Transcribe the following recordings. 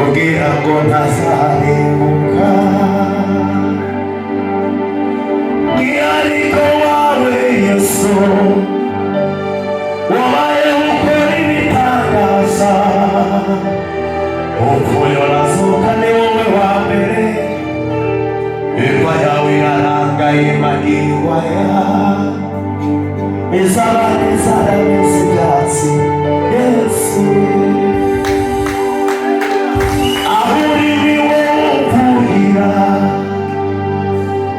kugira ngo ntazarimbuka. Mwihariko wawe Yesu, wabaye ukora ibitangaza, upfuye urazuka ni wowe wa mbere, imva yawe irarangaye manigwaya, izabane zarameze ibyatsi Yesu. Aho uri ni wowe umvugira,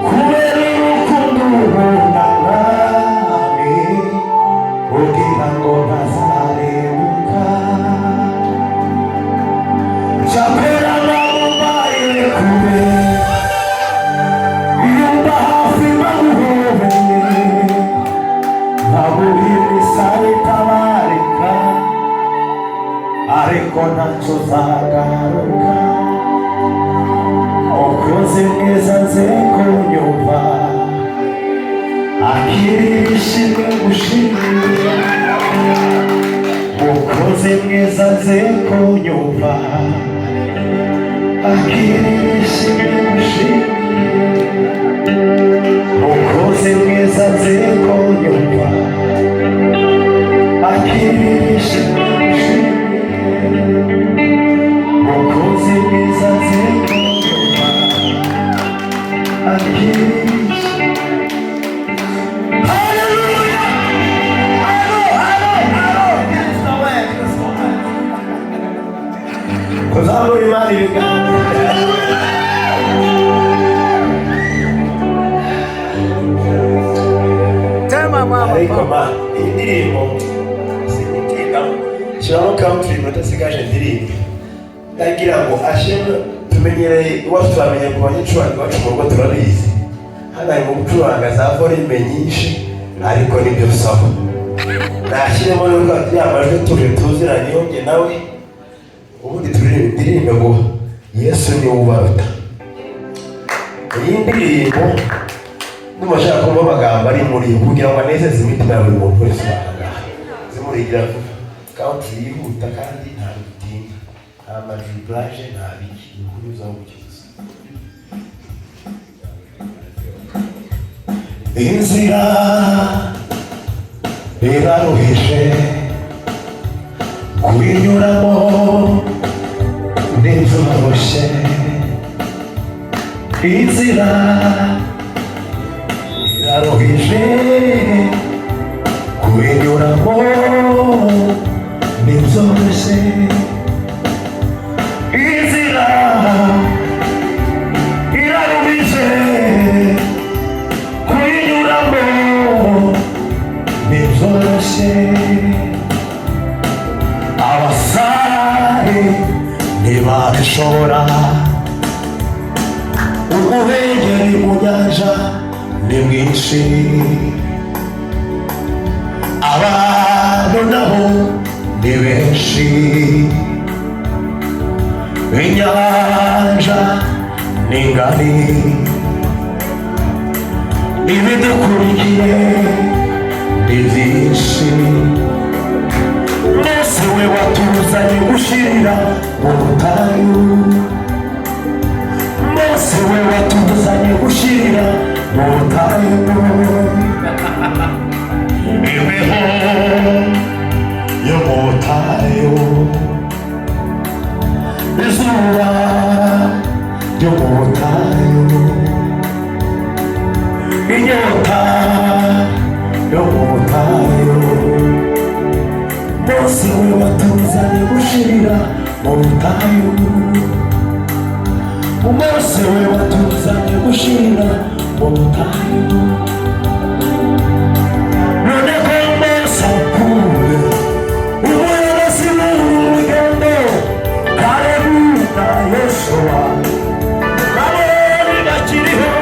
kubera urukundo ubona nami, kugira ngo ntazarimbuka. Chapera namubaye kure, yumva hafi baguhobeye, ntaburi sari tabarika, ariko ntacyo uzagaruka. Ukoze neza nze kunyumva, akiri ishimwe gushimira. Ukoze neza nze kunyumva, akiri ishimwe gushimira. Ukoze neza nze kunyumva, akiri ishimwe gushimira. Ukoze neza nze kunyumva, akiri ishimwe. Hallelujah! Kuzamura imana ibiganza. Ariko iyi ndirimbo sinyitinda shyiramo country mudasigaje ndirimbo, ndagira ngo ashimwe. Tumenyereye iwacu, turamenye ku banyacuranzi bacu mu rugo turabizi, hano ari mu gucuranga za volume nyinshi, ariko nibyo saba nashyiremo n'ubwo yamajwi tuje tuziranye yonge nawe, ubundi turirimba indirimbo ngo Yesu ni ubaruta. Iyi ndirimbo n'umashaka kumva amagambo ari muri yo kugira ngo anezeze imitima ya buri muntu wese ahangaha, zimurigira country yihuta kandi nta bitinda, nta majibraje, nta biki, inkuru z'abukiza. Inzira iraruhije kuyinyuramo ntibyoroshye, inzira iraruhije kuyinyuramo ntibyoroshye, inzira iraruhije kuyinyuramo ntibyoroshye. Abasare ntibabishobora, umuhengeri mu nyanja ni mwinshi, abantu nabo ni benshi, inyanja ni ngari, ibidukurikiye ni byinshi. Mbese we watuzanye gushirira mu butayu, mbese we watuzanye gushirira mu butayu. Imbeho yo mu butayu, izuba ryo mu butayu, inyota yo mu butayu. Mbese we watuzanye gushirira mu butayu, mbese we watuzanye gushirira mu butayu. None ko mbese apfuye, umuyobozi w'urugendo, Haleluya Yesuwa, nabone bakiriho.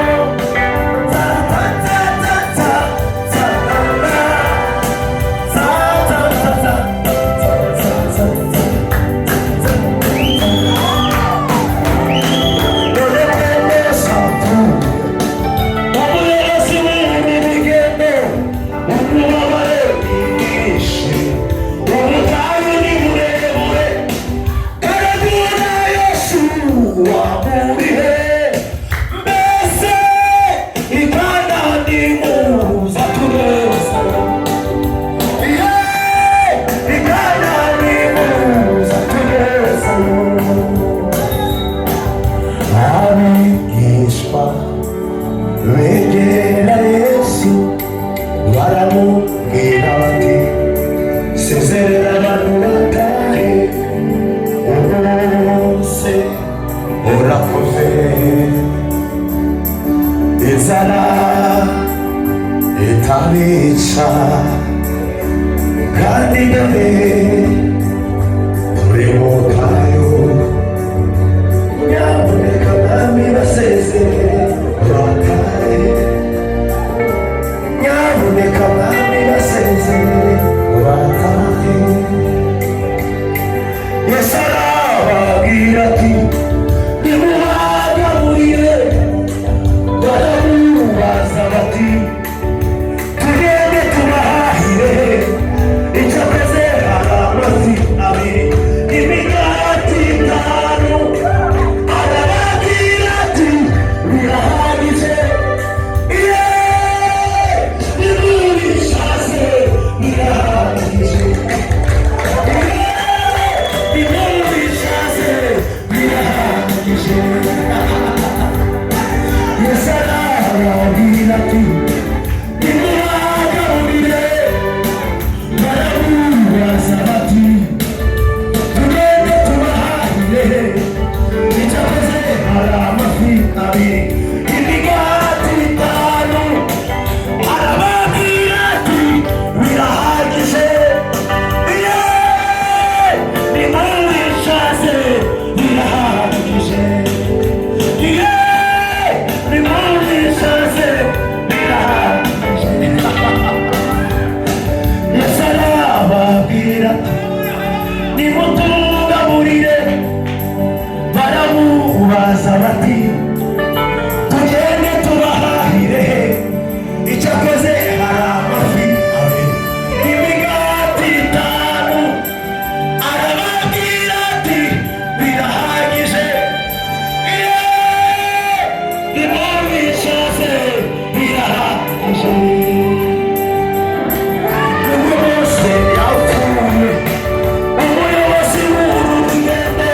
yakoze inzara itabica kandi dore turi mu butayu nyamuneka mwami basezere batahe nyamuneka mwami basezere batahe Yesu arababwira ati nimuhagaburire baramubaza bati tugende tubahahire icyakoze hari amafi abiri imigati 5 arababwira ati birahagije nimubishase birahagije Yes, arababwira ati nimuhagaburire baramubaza bati tugende tubahahire icyakoze hari amafi abiri imigati 5 arababwira ati birahagije nimubishase birahagije nimutugaburire baramubaza bati tugende tubahahire icyakoze hari amafi abiri imigati 5 arababwira ati birahagije nimubishase birahagije nubwo bose yapfuye umuyobozi w'uru rugendo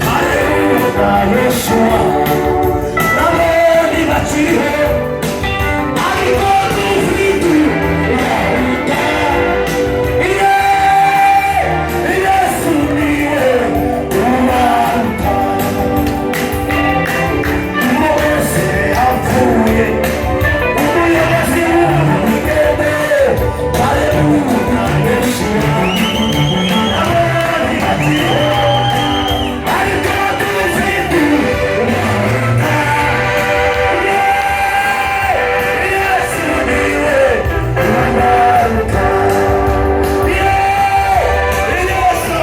Haleluya Yeshua n'abandi bakiriho ariko dufite Yahuda Yesu niwe ubaruta nubwo bose yapfuye umuyobozi w'uru rugendo Haleluya Yeshua n'abandi bakiriho ariko dufite Yesu niwe ubaruta Yesu niwe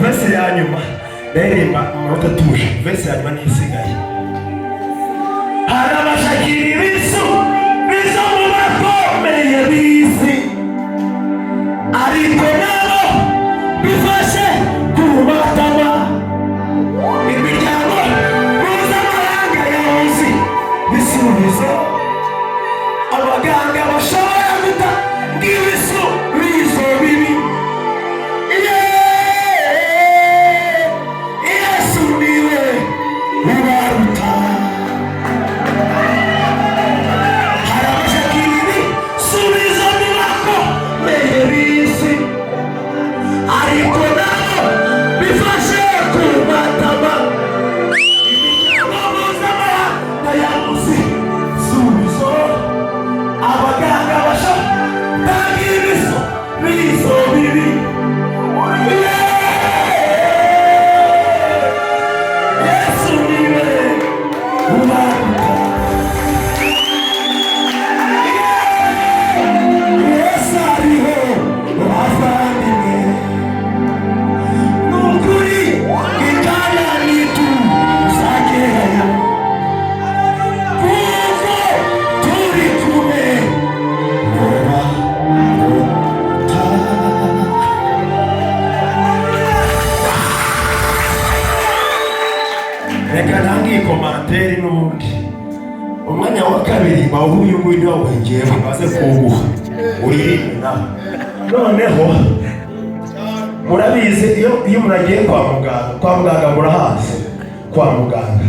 vesi ya nyuma ndaririmba umunota tuje vesi ya nyuma n'isigaye harabashakira ibisu bizo mu bakomeye b'isi ariko nabo bifashe ku matama imiryango mpuzamahanga yose bisubizo abaganga bashobora guta ng'ibisubizo bibi Yesu niwe ubaruta harabashakira ibisubizo mu bakomeye b'isi ariko nabo bifashe ku matama imiryango mpuzamahanga yabuze ibisubizo abaganga bashobora ng'ibisubizo bibi Yesu niwe ubaruta Yesu ariho bavandimwe nukuri ikanya nituzagerayo kuko turi kumwe ubaruta reka ntangiye komantere n'ubundi umwanya wa kabiri bawuhuye nguyu niwo wengeyeho baze kuwuha uririmba noneho murabizi iyo umuntu agiye kwa muganga murahazi kwa muganga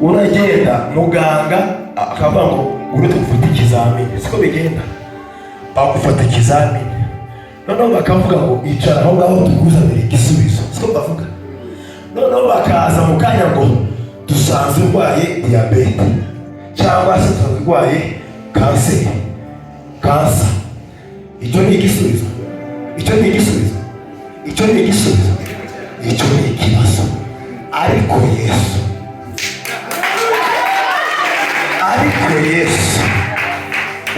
uragenda muganga akavuga ngo uretse gufata ikizamini, siko bigenda, bakufata ikizamini noneho bakavuga ngo icara aho ngaho tukuzanire igisubizo, siko bavuga. Noneho bakaza mu kanya ngo dusanze urwaye diyabete cyangwa se dusanze urwaye kanseri, kansa. Icyo ni igisubizo, icyo ni igisubizo, icyo ni igisubizo, icyo ni ikibazo. Ariko Yesu, ariko Yesu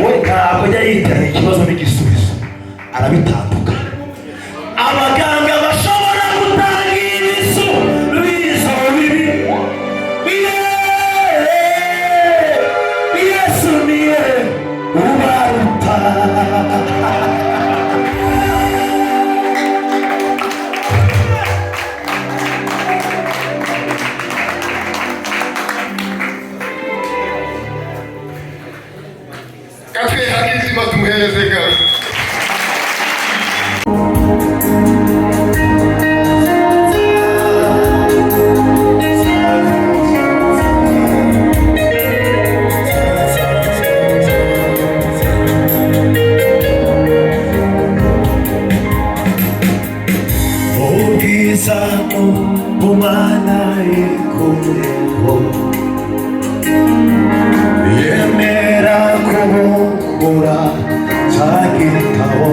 we ntabwo ajya yitana ikibazo n'igisubizo, arabitandukana. Abaganga bashobora gutanga ibisubizo bibi, Yesu niye ubaruta. Kafe hakizima tumuherezeka. Umana ikureho yemera kubura cyagitabo,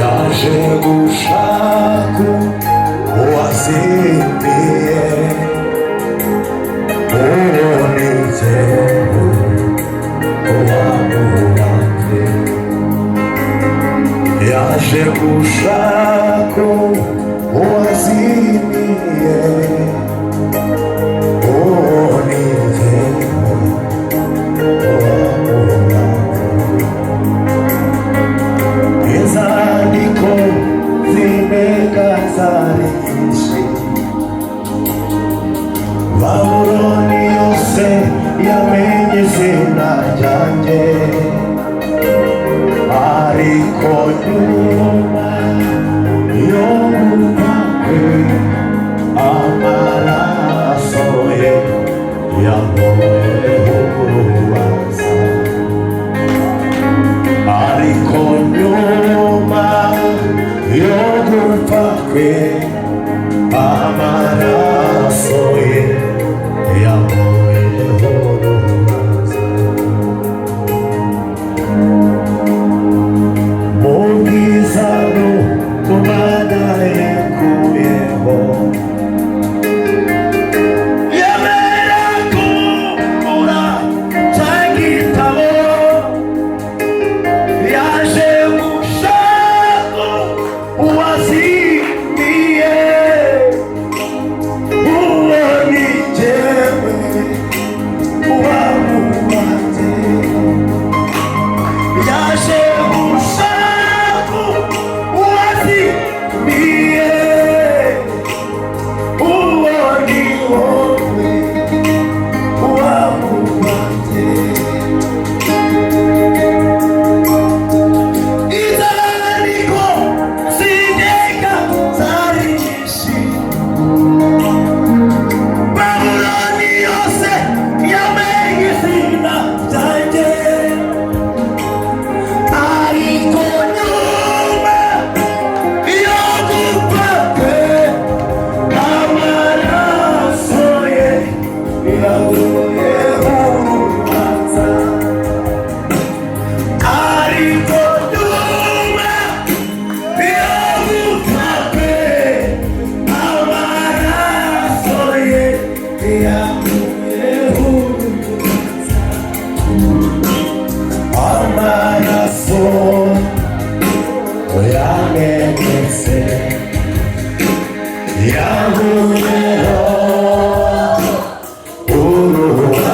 yaje gushaka uwazimiye, ubonetse uwamubate, yaje gushaka uwazimiye, ubonetse uwamubate. Inzandiko z'imega zari nyinshi, Babuloni yose yamenye izina ryanjye, ariko nyuma yo gupfa kwe amaraso ye yankuyeho urubanza, ariko nyuma yo gupfa kwe amaraso ye yankuyeho urubanza. Mu bwiza Umana yakuyeho, yemera kubura cyagitabo, yaje gushaka uwazimiye, uwo ni jyewe uwamubate, yaje gushaka uwazimiye, uwo ni wowe uwamubate. Inzandiko z'imega zari nyinshi, Babuloni yose yamenye izina ryanjye, ariko nyuma yo gupfa kwe amaraso ye yankuyeho urubanza, ariko nyuma yo gupfa kwe amaraso ye yankuyeho urubanza, amaraso yamenetse yankuyeho urubanza.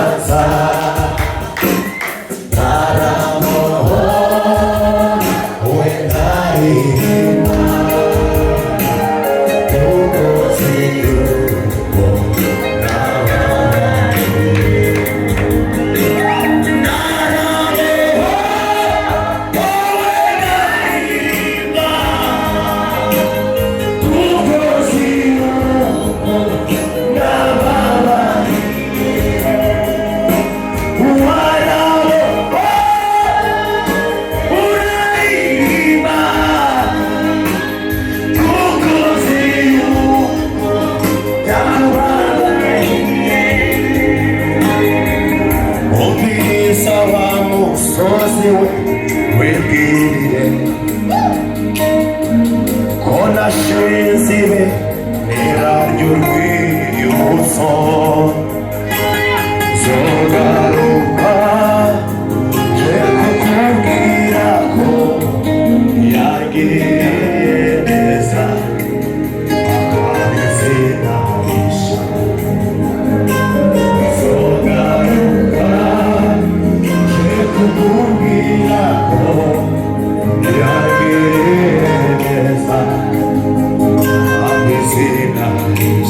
we wibwirire ko nashinze ibe niraryo rw'iyubuso zogaruka je kukubwira ko yagiriye neza akabizinahisha zogaruka je kukubwira ko yagiriye neza akabizinahisha